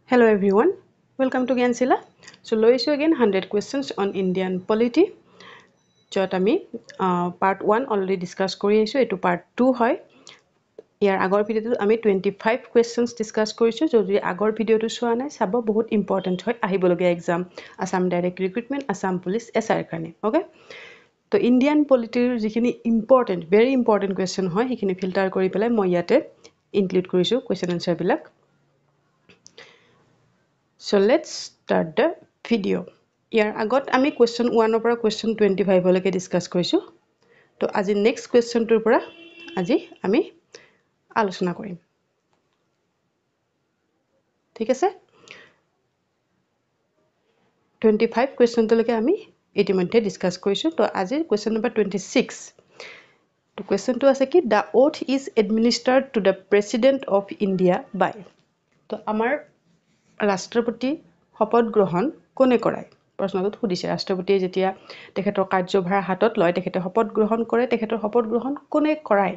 Hello everyone, welcome to Gyansila. So লৈছো again 100 questions on Indian polity. যত আমি part 1 already discuss কৰি আছো এটো part 2 হয়। ইয়াৰ আগৰ ভিডিওটো আমি 25 questions discuss কৰিছো যদি আগৰ ভিডিওটো চোৱা নাই চাব বহুত ইম্পৰ্টেন্ট হয় আহিবলগীয়া exam Assam direct recruitment Assam police SR কাৰণে ওকে তো ইন্ডিয়ান পলিটিৰ যিখিনি ইম্পৰ্টেন্ট ভেৰি ইম্পৰ্টেন্ট question হয় সেইখিনি ফিল্টাৰ কৰি পেলাই মই ইয়াতে ইনক্লুড কৰিছো question answer বিলাক So let's start the video. ইয়াৰ আগত আমি question 1 পৰা question 25 লৈকে ডিসকাস কৰিছো তো আজি নেক্সট কোৱেশ্চনটোৰ পৰা আজি আমি আলোচনা কৰিম ঠিক আছে 25 কোৱেশ্চনটোলৈকে আমি ইতিমধ্যে ডিসকাস কৰিছো তো আজি কোৱেশ্চন নম্বৰ 26 তো কোৱেশ্চনটো আছে কি the oath is administered to the president of India by তো আমাৰ ৰাষ্ট্ৰপতি শপত গ্ৰহণ কোনে কৰায় প্ৰশ্নটো সুধিছে ৰাষ্ট্ৰপতিয়ে যেতিয়া তেখেতৰ কাৰ্যভাৰ হাতত লয় তেখেতে শপত গ্ৰহণ কৰে তেখেতৰ শপত গ্ৰহণ কোনে কৰায়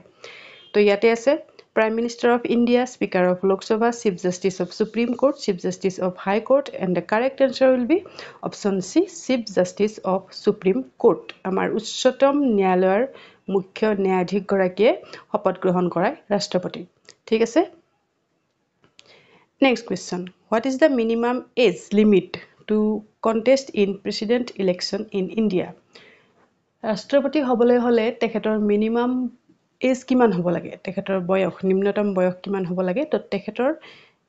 তো ইয়াতে আছে Prime Minister of India, Speaker of Lok Sabha, Chief Justice of Supreme Court, Chief Justice of High Court, and the correct answer will be option C, Chief Justice of Supreme Court. আমাৰ উচ্চতম ন্যায়ালয়ৰ মুখ্য ন্যায়াধীশ গৰাকীয়ে শপত গ্ৰহণ কৰায় ৰাষ্ট্ৰপতি ঠিক আছে Next question. What is the minimum age limit to contest in president election in India? ৰাষ্ট্ৰপতি হ'বলৈ হলে তেখেতৰ মিনিমাম এজ কিমান হ'ব লাগে তেখেতৰ বয়স নিম্নতম বয়স কিমান হ'ব লাগে তো তেখেতৰ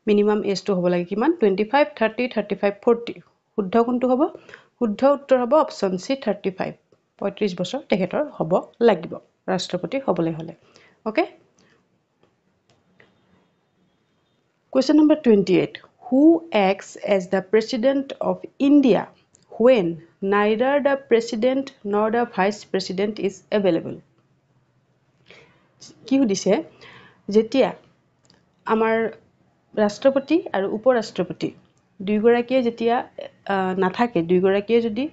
মিনিমাম এজটো হ'ব লাগে কিমান 25 30 35 40 শুদ্ধ কোনটো হ'ব শুদ্ধ উত্তৰ হ'ব অপচন সি 35 35 বছৰ তেখেতৰ হ'ব লাগিব ৰাষ্ট্ৰপতি হ'বলৈ হলে okay Question number 28. Who acts as the President of India when neither the President nor the Vice President is available? কি সুধিছে যেতিয়া আমাৰ ৰাষ্ট্ৰপতি আৰু উপৰাষ্ট্ৰপতি দুইগৰাকীয়ে যেতিয়া নাথাকে দুইগৰাকীয়ে যদি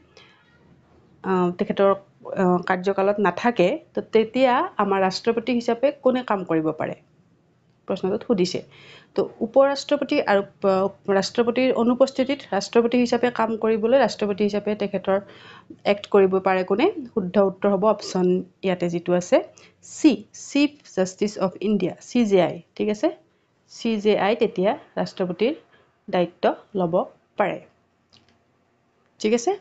তেখেতৰ কাৰ্যকালত নাথাকে তো তেতিয়া আমাৰ ৰাষ্ট্ৰপতি হিচাপে কোনে কাম কৰিব পাৰে প্ৰশ্নটো সুধিছে তো উপৰাষ্ট্ৰপতি আৰু ৰাষ্ট্ৰপতিৰ অনুপস্থিতিত ৰাষ্ট্ৰপতি হিচাপে কাম কৰিবলৈ ৰাষ্ট্ৰপতি হিচাপে তেখেতৰ এক্ট কৰিব পাৰে কোনে শুদ্ধ উত্তৰ হ'ব অপচন ইয়াতে যেটো আছে C chief justice of India CJI ঠিক আছে সিজেআই তেতিয়া ৰাষ্ট্ৰপতিৰ দায়িত্ব ল'ব পাৰে ঠিক আছে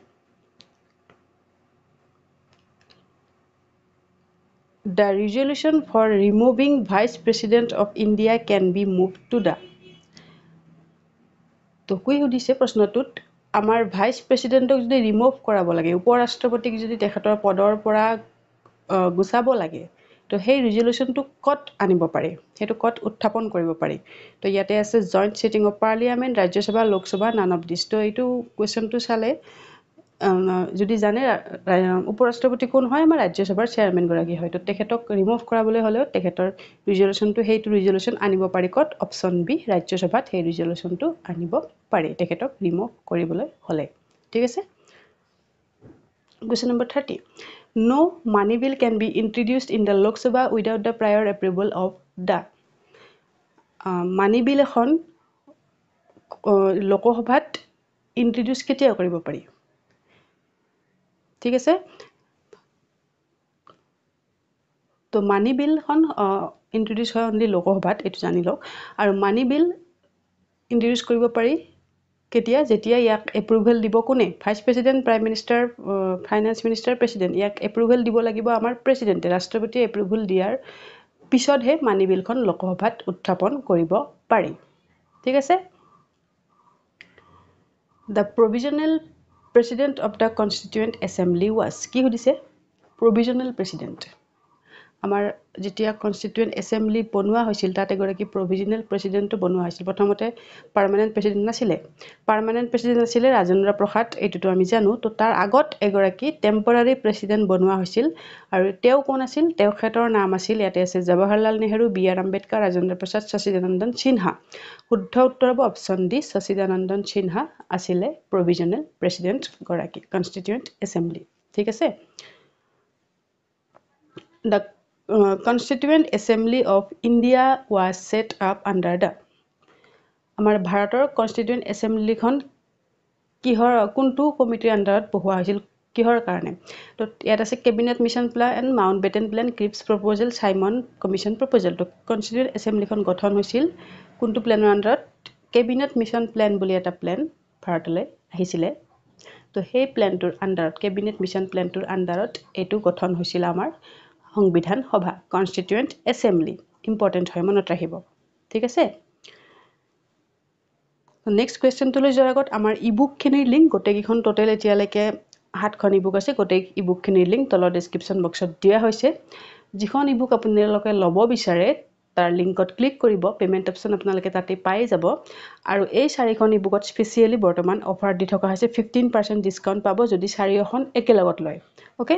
The resolution for removing Vice President of India can be moved to the তো কুই সুধিছে প্ৰশ্নটোত আমাৰ ভাইস প্ৰেসিডেন্টক যদি ৰিমুভ কৰাব লাগে উপৰাষ্ট্ৰপতিক যদি তেখেতৰ পদৰ পৰা গুছাব লাগে তো সেই ৰিজলিউশনটো কত আনিব পাৰে হেতু কত উত্থাপন কৰিব পাৰি তো ইয়াতে আছে joint sitting of parliament Rajya Sabha Lok Sabha none of this তো এইটো কোৱেশ্চনটো চালে যদি জানে উপৰাষ্ট্ৰপতি কোন হয় আমাৰ ৰাজ্যসভাৰ চেয়াৰম্যান গৰাকী হয় তো তেখেতক ৰিমুভ কৰাবলৈ হলে তেখেতৰ ৰিজলিউশনটো হেইটো ৰিজলিউশন আনিব পাৰি কত অপচন বি ৰাজ্যসভাত সেই ৰিজলিউশনটো আনিব পাৰি তেখেতক ৰিমুভ কৰিবলৈ হলে ঠিক আছে Question number 30 No money bill can be introduced in the Lok Sabha without the prior approval of the money bill এখন লোকসভাত ইন্ট্ৰোডিউস কেতিয়া কৰিব পাৰি ঠিক আছে তো মানি বিল খন ইন্ট্ৰোডিউস হয় অনলি লোকসভাত এটো জানি লওক আৰু মানি বিল ইন্ট্ৰোডিউস কৰিব পাৰি কেতিয়া যেতিয়া ইয়াক এপ্ৰুভেল দিব কোনে vice president prime minister finance minister president ইয়াক এপ্ৰুভেল দিব লাগিব আমাৰ প্ৰেসিডেন্টে ৰাষ্ট্ৰপতিয়ে এপ্ৰুভেল দিয়াৰ পিছতহে মানি বিলখন লোকসভাত উত্থাপন কৰিব পাৰি ঠিক আছে The provisional president of the constituent assembly was কি সুধিছে provisional president আমাৰ যেতিয়া কনস্টিটিউয়েন্ট এসেম্বলি বনোৱা হৈছিল তাতে গৰাকী প্ৰভিজনাল প্ৰেসিডেন্টটো বনোৱা হৈছিল প্ৰথমতে পাৰ্মানেন্ট প্ৰেসিডেন্ট নাছিলে পাৰ্মানেন্ট প্ৰেসিডেন্ট আছিল ৰাজেন্দ্ৰ প্ৰসাদ এটোটো আমি জানো তো তাৰ আগত এগৰাকী টেম্পৰাৰী প্ৰেসিডেন্ট বনোৱা হৈছিল আৰু তেও কোন আছিল তেখেতৰ নাম আছিল ইয়াতে আছে জৱাহৰলাল নেহৰু বি আৰ আম্বেদকাৰ ৰাজেন্দ্ৰ প্ৰসাদ সচিদানন্দন সিনহা শুদ্ধ উত্তৰ হ'ব অপচন ডি সচিদানন্দন সিনহা আছিলে প্ৰভিজনাল প্ৰেসিডেন্ট গৰাকী কনস্টিটিউয়েন্ট এসেম্বলি ঠিক আছে The Constituent Assembly of India was set up under the আমাৰ ভাৰতৰ কনষ্টিটিউয়েন্ট এছেম্বলিখন কিহৰ কোনটো কমিটিৰ আন্ডাৰত পঢ়োৱা হৈছিল কিহৰ কাৰণে তো ইয়াত আছে cabinet mission plan Mountbatten plan Cripps proposal Simon commission proposal তো কনষ্টিটিউয়েন্ট এছেম্বলিখন গঠন হৈছিল কোনটো প্ল্যানৰ আন্ডাৰত কেবিনেট মিছন প্ল্যান বুলি এটা প্ল্যান ভাৰতলৈ আহিছিলে তো সেই প্ল্যানটোৰ আন্ডাৰত কেবিনেট মিছন প্ল্যানটোৰ আন্ডাৰত এটো গঠন হৈছিল আমাৰ সংবিধান সভা কনষ্টিটিউয়েন্ট এছেম্বলি ইম্পৰ্টেন্ট হয় মনত ৰাখিব ঠিক আছে নেক্সট কোৱেশ্চনটো লৈ যোৱাৰ আগত আমাৰ ইবুক খিনিৰ লিংক গোটেইখন টোটাল এতিয়ালৈকে 7খন ইবুক আছে গোটেই ইবুক খিনিৰ লিংক তলৰ ডেসক্ৰিপচন বক্সত দিয়া হৈছে যিখন ইবুক আপোনালোকে ল'ব বিচাৰে তাৰ লিংকত ক্লিক কৰিব পেমেন্ট অপচন আপোনালোকে তাতে পাই যাব আৰু এই 4খন ইবুকত স্পেশালি বৰ্তমান অফাৰ দি থকা হৈছে 15% ডিসকাউন্ট পাব যদি 4খন একেলগত লয় ওকে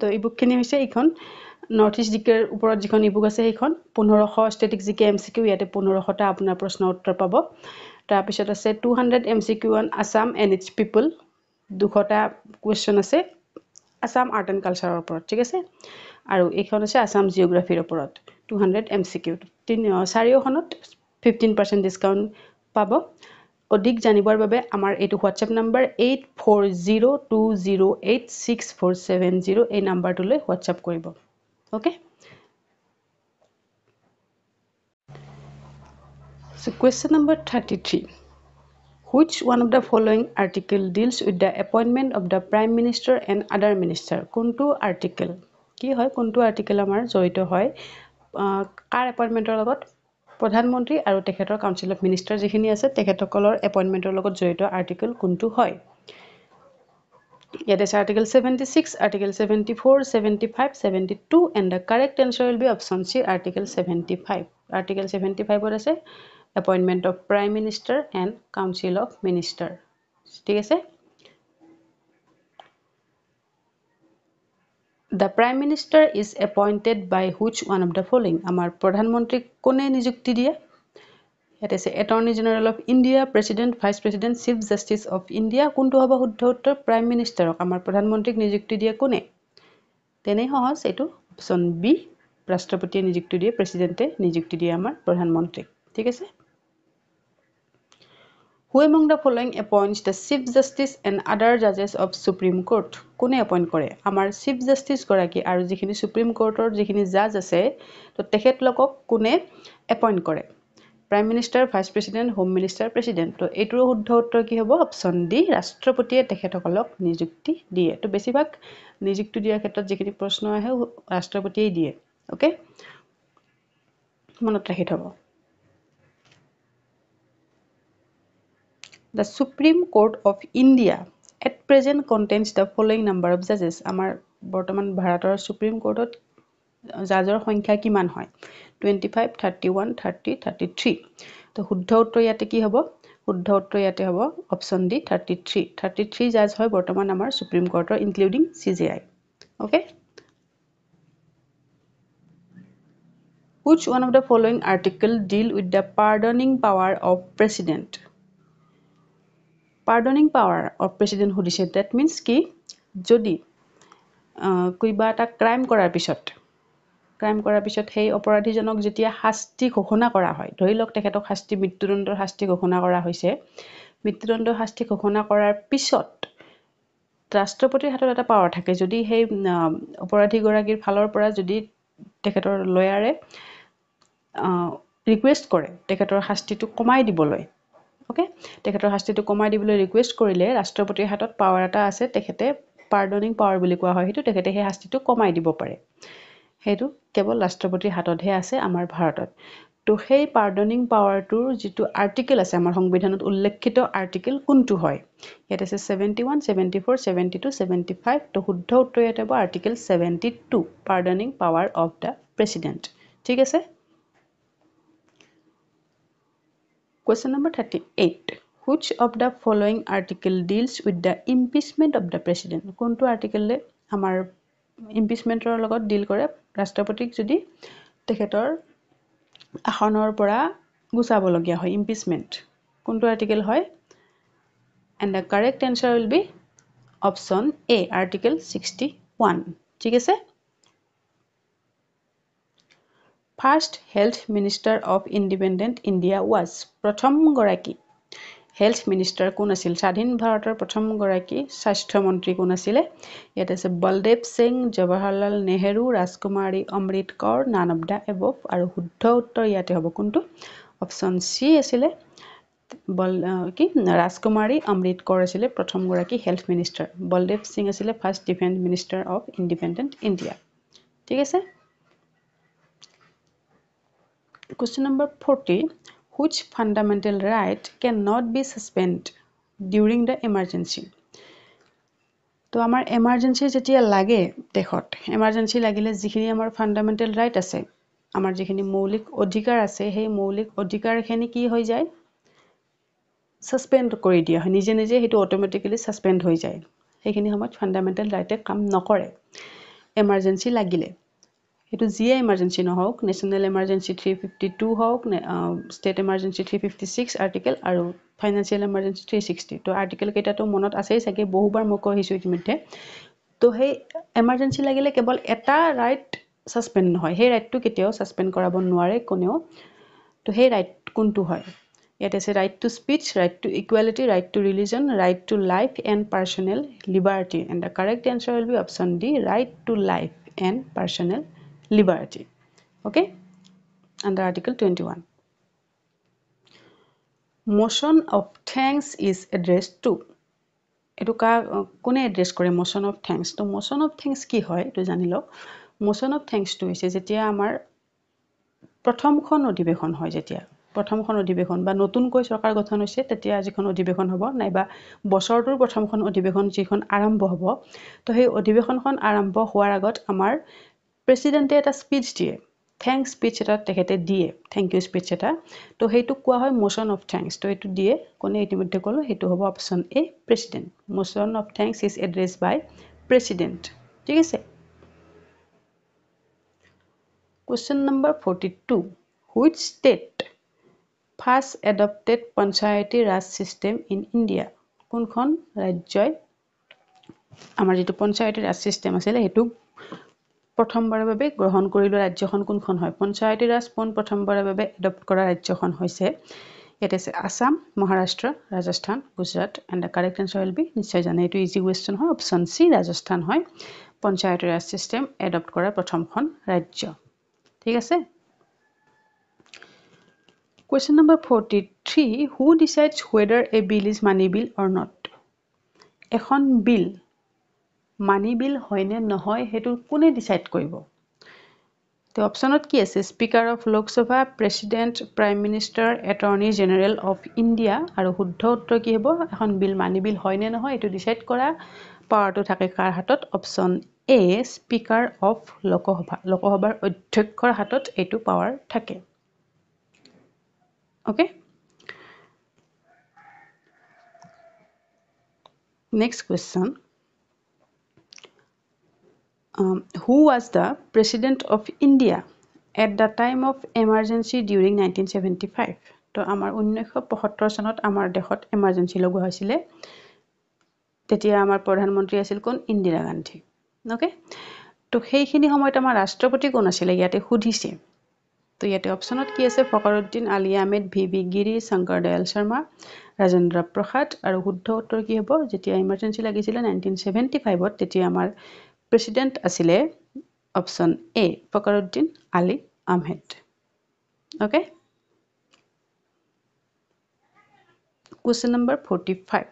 তো ইবুক খিনি হৈছে এইখন নৰ্থ ইষ্ট জিকেৰ ওপৰত যিখন ইবুক আছে সেইখন 1500 ষ্টেটিক জিকে এমসিকিউ ইয়াতে 1500টা আপোনাৰ প্ৰশ্ন উত্তৰ পাব তাৰ পিছত আছে 200 MCQ on Assam and its people 200টা কোৱেশ্চন আছে আসাম আৰ্ট এণ্ড কালচাৰৰ ওপৰত ঠিক আছে আৰু এইখন আছে আসাম জিওগ্ৰাফিৰ ওপৰত 200 এমসিকিউ 4খনত 15% ডিসকাউন্ট পাব অধিক জানিবৰ বাবে আমাৰ এইটো WhatsApp নম্বৰ 8402086470 এই নম্বৰটোলৈ WhatsApp কৰিব okay so question number 33 which one of the following article deals with the appointment of the prime minister and other minister কোনটো article কি হয় কোনটো article আমাৰ জড়িত হয় কাৰ এপইন্টমেন্টৰ লগত প্ৰধানমন্ত্ৰী আৰু তেখেতৰ কাউন্সিল অফ মিনিষ্টাৰ যিখিনি আছে তেখেতসকলৰ এপইন্টমেন্টৰ লগত জড়িত আৰ্টিকেল কোনটো হয় It is article 76, article 74, 75, 72 and the correct answer will be option C article 75. Article 75 what is appointment of prime minister and council of minister. ঠিক আছে The prime minister is appointed by which one of the following আমাৰ প্ৰধানমন্ত্ৰী কোনে নিযুক্তি দিয়ে It is Attorney General of India, President, Vice President, Chief Justice of India. কোনটো হ'ব শুদ্ধ উত্তৰ Prime Minister আমাৰ প্ৰধানমন্ত্ৰীক নিযুক্তি দিয়ে কোনে তেনে সহজ এটো অপচন বি ৰাষ্ট্ৰপতিয়ে নিযুক্তি দিয়ে প্ৰেসিডেন্টে নিযুক্তি দিয়ে আমাৰ প্ৰধানমন্ত্ৰীক ঠিক আছে Who among the following appoints the Chief Justice and other judges of Supreme Court কোনে appoint কৰে আমাৰ Chief Justice গৰাকী আৰু যিখিনি Supreme Courtৰ যিখিনি জাজ আছে তো তেখেতলোকক কোনে appoint কৰে Prime Minister, Vice President, Home Minister, President. তো এইটোৰ শুদ্ধ উত্তৰ কি হ'ব অপচন ডি ৰাষ্ট্ৰপতিয়ে তেখেতসকলক নিযুক্তি দিয়ে তো বেছিভাগ নিযুক্তি দিয়াৰ ক্ষেত্ৰত যিখিনি প্ৰশ্ন আহে ৰাষ্ট্ৰপতিয়ে দিয়ে ওকে মনত ৰাখি থব The Supreme Court of India at present contains the following number of judges আমাৰ বৰ্তমান ভাৰতৰ Supreme Courtত জাজৰ সংখ্যা কিমান হয় 25 31 30 33 তো শুদ্ধ উত্তৰ ইয়াতে কি হ'ব শুদ্ধ উত্তৰ ইয়াতে হ'ব অপচন ডি 33 জাজ হয় বৰ্তমান আমাৰ সুপ্ৰিম কোৰ্টৰ including CJI okay Which one of the following article deal with the pardoning power of president Pardoning power of president সুধিছে that means কি যদি কিবা এটা ক্ৰাইম কৰাৰ পিছত সেই অপৰাধীজনক যেতিয়া শাস্তি ঘোষণা কৰা হয় ধৰি লওক তেখেতক শাস্তি মৃত্যুদণ্ডৰ শাস্তি ঘোষণা কৰা হৈছে মৃত্যুদণ্ডৰ শাস্তি ঘোষণা কৰাৰ পিছত ৰাষ্ট্ৰপতিৰ হাতত এটা পাৱাৰ থাকে যদি সেই অপৰাধী গৰাকীৰ ফালৰ পৰা যদি তেখেতৰ লয়াৰে ৰিকুৱেষ্ট কৰে তেখেতৰ শাস্তিটো কমাই দিবলৈ ওকে তেখেতৰ শাস্তিটো কমাই দিবলৈ ৰিকুৱেষ্ট কৰিলে ৰাষ্ট্ৰপতিৰ হাতত পাৱাৰ এটা আছে তেখেতে পাৰ্ডনিং পাৱাৰ বুলি কোৱা হয় হেতু তেখেতে সেই শাস্তিটো কমাই দিব পাৰে হেতু কেৱল ৰাষ্ট্ৰপতিৰ হাততহে আছে আমাৰ ভাৰতত তো সেই পাৰ্ডনিং পাৱাৰটোৰ যেটো আৰ্টিকেল আছে আমাৰ সংবিধানত উল্লেখিত আৰ্টিকেল কোনটো হয় ইয়াত আছে 71 74 72 75 তো শুদ্ধ উত্তৰ ইয়াতে হ'ব article 72 pardoning power of the president ঠিক আছে Question number 38 Which of the following article deals with the impeachment of the president কোনটো আৰ্টিকেললে আমাৰ ইমপিচমেন্টৰ লগত ডিল কৰে ৰাষ্ট্ৰপতিক যদি তেখেতৰ আসনৰ পৰা গুচাব লগিয়া হয় ইমপিচমেন্ট কোনটো আৰ্টিকেল হয় and the correct answer will be option A article 61 ঠিক আছে first health minister of independent India was প্ৰথমগৰাকী হেল্থ মিনিষ্টাৰ কোন আছিল স্বাধীন ভাৰতৰ প্ৰথমগৰাকী স্বাস্থ্য মন্ত্ৰী কোন আছিলে ইয়াত আছে Baldev Singh Jawaharlal Nehru Rajkumari Amrit Kaur none of the above আৰু শুদ্ধ উত্তৰ ইয়াতে হ'ব কোনটো অপশ্যন সি আছিলে ৰাজকুমাৰী অমৃত কৌৰ আছিলে প্ৰথমগৰাকী হেল্থ মিনিষ্টাৰ বলদেৱ সিং আছিলে first defence minister of independent India ঠিক আছে Question number 40. Which fundamental right cannot be suspended during the emergency? তো আমাৰ emergency যেতিয়া লাগে দেখত emergency লাগিলে যিখিনি আমাৰ fundamental right আছে আমাৰ যিখিনি মৌলিক অধিকাৰ আছে সেই মৌলিক অধিকাৰখিনি কি হৈ যায় suspend কৰি দিয়া হয় নিজে নিজে হেতু automatically suspend হৈ যায় সেইখিনি সময়ত fundamental right কাম নকৰে emergency লাগিলে হেতু জিয়ে emergency নহওক national emergency 352 হওক state emergency 356 article আৰু financial emergency 360 তো article কেইটা তো মনত আছেই সাকে বহুবাৰ মই কৈছো ইতিমধ্যে তো সেই emergency লাগিলে কেৱল এটা ৰাইট সাসপেন্ড নহয় সেই ৰাইটটো কেতিয়াও সাসপেন্ড কৰাব নোৱাৰে কোনেও তো সেই ৰাইট কোনটো হয় ইয়াত আছে right to speech right to equality right to religion right to life and personal liberty and the correct answer will be option D right to life and personal liberty okay under article 21 motion of thanks is addressed to etu ka kone address kore motion of thanks to motion of thanks ki hoy to janilo motion of thanks to ise jetia amar prothomkhon odibekon hoy jetia prothomkhon odibekon ba notun koi sarkar gothon hoise tetia ajikhon odibekon hobo naiba bosortur prothomkhon odibekon jikhon arambho hobo to he odibekon arambho hoar agot amar president eta speech die thanks speech eta tekhete die thank you speech eta to heitu koa hoy motion of thanks to etu die kone itimodhe kolo hetu hobo option A president motion of thanks is addressed by president ঠিক আছে question number 42 which state first adopted panchayati raj system in India কোনখন ৰাজ্যই আমাৰ যেটো panchayati raj system আছিল হেতু প্ৰথমবাৰৰ বাবে গ্ৰহণ কৰিলো ৰাজ্যখন কোনখন হয় পঞ্চায়তী ৰাজ পোন প্ৰথমবাৰৰ বাবে এডপ্ট কৰা ৰাজ্যখন হৈছে এটা আছে Assam Maharashtra Rajasthan Gujarat and the correct answer will be নিশ্চয় জানে এটো ইজি কোৱেশ্চন হয় অপচন সি ৰাজস্থান হয় পঞ্চায়তী ৰাজ সিস্টেম এডপ্ট কৰা প্ৰথমখন ৰাজ্য ঠিক আছে question number 43 who decides whether a bill is money bill or not এখন বিল মানি বিল হয়নে নহয় হেতু কোনে ডিসাইড কৰিব তো অপচনত কি আছে speaker of Lok Sabha president prime minister attorney general of India আৰু শুদ্ধ উত্তৰ কি হ'ব এখন বিল মানি বিল হয়নে নহয় এটো ডিসাইড কৰা পাৱাৰটো থাকে কাৰ হাতত অপচন এ স্পিকাৰ অফ লোকসভাৰ অধ্যক্ষৰ হাতত এটো পাৱাৰ থাকে okay next question who was the president of India at the time of emergency during 1975 to amar 1975 sonot amar dekhot emergency logo hoisile tetia amar pradhan mantri asil kon Indira Gandhi okay to heikhini homoyt amar rashtrapati kon asile yate khudise to yate optionot ki ase Fakaruddin Ali Ahmed VV Giri Shankar Dayal Sharma Rajendra Prasad aru শুদ্ধ উত্তৰ কি হ'ব যেতিয়া emergency লাগিছিল 1975 ত তেতিয়া আমাৰ president আছিলে option A Fakhruddin Ali Ahmed okay question number 45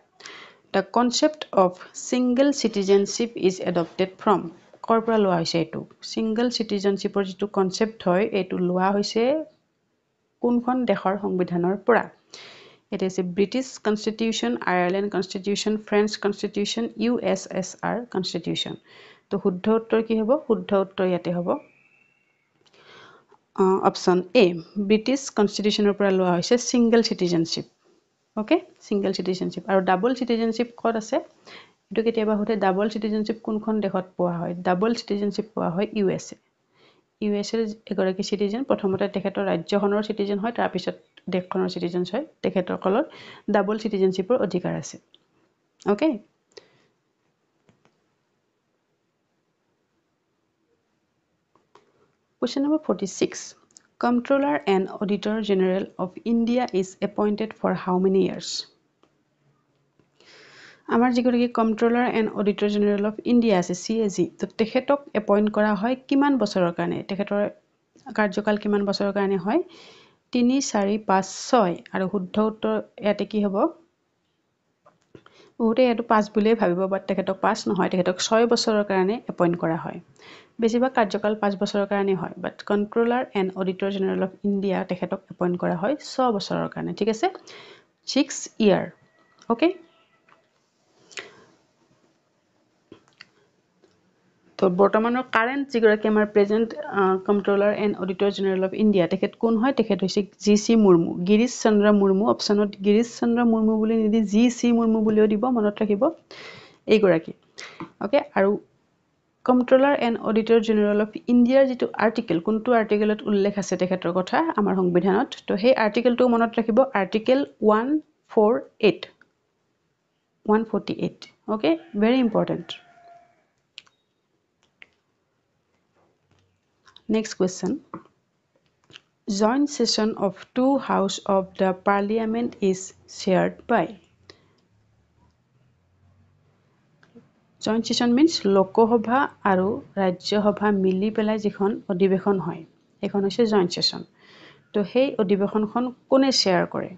the concept of single citizenship is adopted from কৰপৰা লোৱা হৈছে এটো single citizenship ৰ যেটো কনসেপ্ট হয় এটো লোৱা হৈছে কোনখন দেশৰ সংবিধানৰ পৰা It is a British Constitution, Ireland Constitution, French Constitution, USSR Constitution. তো শুদ্ধ উত্তৰ কি হ'ব শুদ্ধ উত্তৰ ইয়াতে হ'ব অপচন এ ব্ৰিটিছ কনষ্টিটিউচনৰ পৰা লোৱা হৈছে single citizenship okay single citizenship আৰু ডাবল সিটিজেনশিপ ক'ত আছে এটো কেতিয়াবা হতে ডাবল সিটিজেনশিপ কোনখন দেশত পোৱা হয় ডাবল সিটিজেনশিপ পোৱা হয় USA ইউএছএৰ এগৰাকী সিটিজেন প্ৰথমতে তেখেতৰ ৰাজ্যখনৰ সিটিজেন হয় তাৰ পিছত দেশখনৰ সিটিজেন হয় তেখেতৰ কলৰ ডাবল সিটিজেনশিপৰ অধিকাৰ আছে okay question number 46 Comptroller and Auditor General of India is appointed for how many years? আমাৰ যিগৰাকী Comptroller and Auditor General of India আছে CAG তো তেখেতক এপইণ্ট কৰা হয় কিমান বছৰৰ কাৰণে তেখেতৰ কাৰ্যকাল কিমান বছৰৰ কাৰণে হয় 3 4 5 6 আৰু শুদ্ধ উত্তৰ ইয়াতে কি হ'ব বহুতে এটো 5 বুলিয়ে ভাবিব বাট তেখেতক 5 নহয় তেখেতক 6 বছৰৰ কাৰণে এপইণ্ট কৰা হয় বেছিভাগ কাৰ্যকাল 5 বছৰৰ কাৰণে হয় বাট Comptroller and Auditor General of India তেখেতক এপইণ্ট কৰা হয় 6 বছৰৰ কাৰণে ঠিক আছে 6 year ওকে তো বৰ্তমানৰ কাৰেন্ট যিগৰাকী আমাৰ present Comptroller and Auditor General of India তেখেত কোন হয় তেখেত হৈছে GC মুৰ্মু গিৰীশ চন্দ্ৰ মুৰ্মু অপচনত গিৰীশ চন্দ্ৰ মুৰ্মু বুলি নিদি GC মুৰ্মু বুলিও দিব মনত ৰাখিব এইগৰাকী ওকে আৰু Comptroller and Auditor General of India যেটো আৰ্টিকেল কোনটো আৰ্টিকেলত উল্লেখ আছে তেখেতৰ কথা আমাৰ সংবিধানত তো সেই আৰ্টিকেলটো মনত ৰাখিব article 148 okay very important Next question. Joint session of two houses of the parliament is chaired by. Joint session means Lok Sabha আৰু Rajya Sabha মিলি পেলাই যিখন অধিৱেশন হয় এখন হৈছে joint session তো সেই অধিৱেশনখন কোনে শ্বেয়াৰ কৰে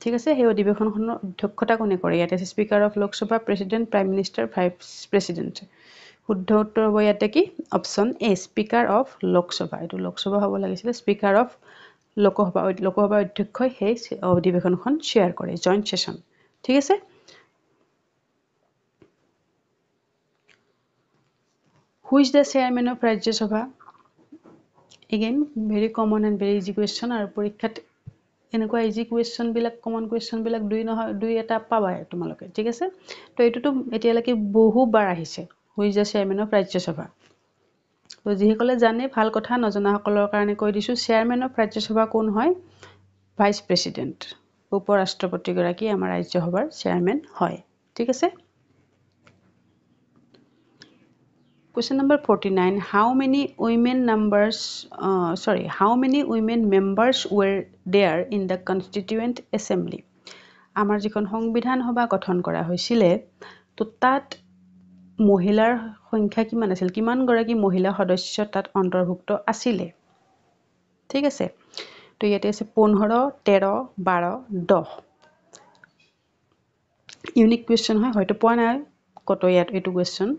ঠিক আছে সেই অধিৱেশনখনৰ অধ্যক্ষতা কোনে কৰে ইয়াতে আছে স্পিকাৰ অফ লোক সভা president prime minister vice president শুদ্ধ উত্তৰ হ'ব ইয়াতে কি অপচন এ স্পিকাৰ অফ লোক সভা এটো লোক সভা হ'ব লাগিছিল স্পিকাৰ অফ লোক সভা অধ্যক্ষই সেই অধিৱেশনখন শ্বেয়াৰ কৰে জয়েন্ট সেশন ঠিক আছে Who is the chairman of Rajya Sabha? Again, very common and very easy question. আৰু পৰীক্ষাত এনেকুৱা easy question বিলাক common question বিলাক দুই এটা পাবাই তোমালোকে ঠিক আছে তো এটোটো এতিয়ালৈকে বহুবাৰ আহিছে Who is the chairman of Rajya Sabha? তো যিসকলে জানে ভাল কথা নজনাসকলৰ কাৰণে কৈ দিছো চেয়াৰম্যান অফ ৰাজ্য সভা কোন হয় ভাইস প্ৰেসিডেন্ট উপৰাষ্ট্ৰপতি গৰাকী আমাৰ ৰাজ্য সভাৰ চেয়াৰম্যান হয় ঠিক আছে Question number 49 how many women members were there in the constituent assembly আমাৰ যিখন সংবিধান সভা গঠন কৰা হৈছিল তো তাত মহিলাৰ সংখ্যা কিমান আছিল কিমান গৰাকী মহিলা সদস্য তাত অন্তৰ্ভুক্ত আছিল ঠিক আছে তো ইয়াতে আছে 15 13 12 10 ইউনিক কোৱেশ্চন হয় হয়তো পোৱা নাই কত ইয়াত এটো কোৱেশ্চন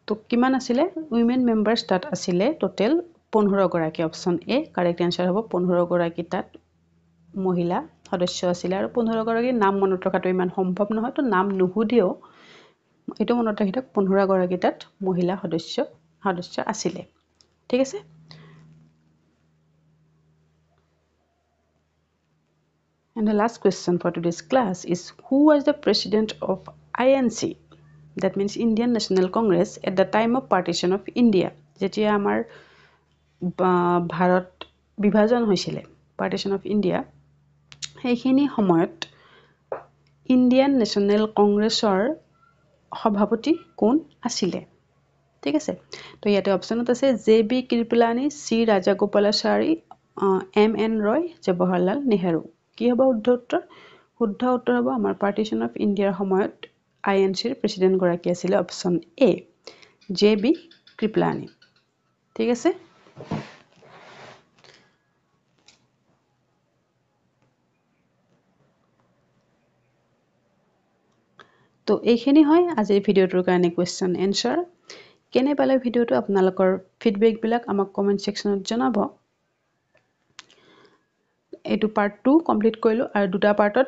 তো কিমান আছিল উইমেন মেম্বাৰস তাত আছিল টোটাল 15 গৰাকী অপচন এ কাৰেক্ট আনসাৰ হ'ব 15 গৰাকী তাত মহিলা সদস্য আছিল আৰু 15 গৰাকী নাম মনত ৰখাটো ইমান সম্ভৱ নহয় তো নাম নুহুদিও এটো মনত ৰাখিওক 15 গৰাকী তাত মহিলা সদস্য আছিল ঠিক আছে And the last question for today's class is who was the president of INC that means Indian National Congress at the time of partition of India যেতিয়া আমাৰ ভাৰত বিভাজন হৈছিল partition of India সেইখিনি সময়ত Indian National Congressৰ সভাপতি কোন আছিল ঠিক আছে তো ইয়াতে অপচনত আছে জেবি কৃপলানি সি ৰাজাগোপালাচাৰী এমএন ৰয় জৱাহৰলাল নেহেৰু কি হ'ব শুদ্ধ উত্তৰ হ'ব আমাৰ পাৰ্টিশন অফ ইণ্ডিয়াৰ সময়ত আইএনসিৰ প্ৰেসিডেন্ট গৰাকী আছিল অপচন এ জেবি কৃপলানি ঠিক আছে তো এইখিনি হয় আজিৰ ভিডিওটোৰ কাৰণে কোৱেশ্চন এনসাৰ কেনে পালে ভিডিওটো আপোনালোকৰ ফিডবেক বিলাক আমাক কমেন্ট সেকশনত জনাব এটো পাৰ্ট 2 কমপ্লিট কৰিলো আৰু দুটা পাৰ্টত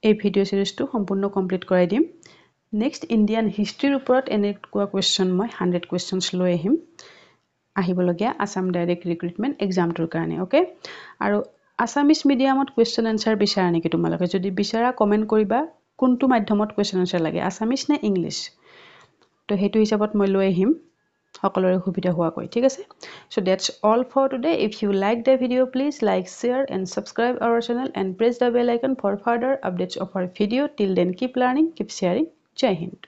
এই ভিডিও সিৰিজটো সম্পূৰ্ণ কমপ্লিট কৰাই দিম নেক্সট ইন্ডিয়ান হিষ্ট্ৰীৰ ওপৰত এনেকুৱা কোৱেশ্চন মই 100 কোৱেশ্চনছ লৈ আহিবলগিয়া আসাম ডাইৰেক্ট ৰিক্ৰুটমেন্ট এক্সামটোৰ কাৰণে ওকে আৰু আসামিজ মিডিয়ামত কোৱেশ্চন আনসাৰ বিচাৰা নেকি তোমালোকে যদি বিচাৰা কমেন্ট কৰিবা কোনটো মাধ্যমত কোৱেশ্চন আনসাৰ লাগে আসামিজ নে ইংলিশ তো হেতু হিচাপত মই লৈ আহিম সকলোৰে সুবিধা হোৱাকৈ ঠিক আছে so that's all for today if you like the video please like share and subscribe our channel and press the bell icon for further updates of our video till then keep learning keep sharing jai hind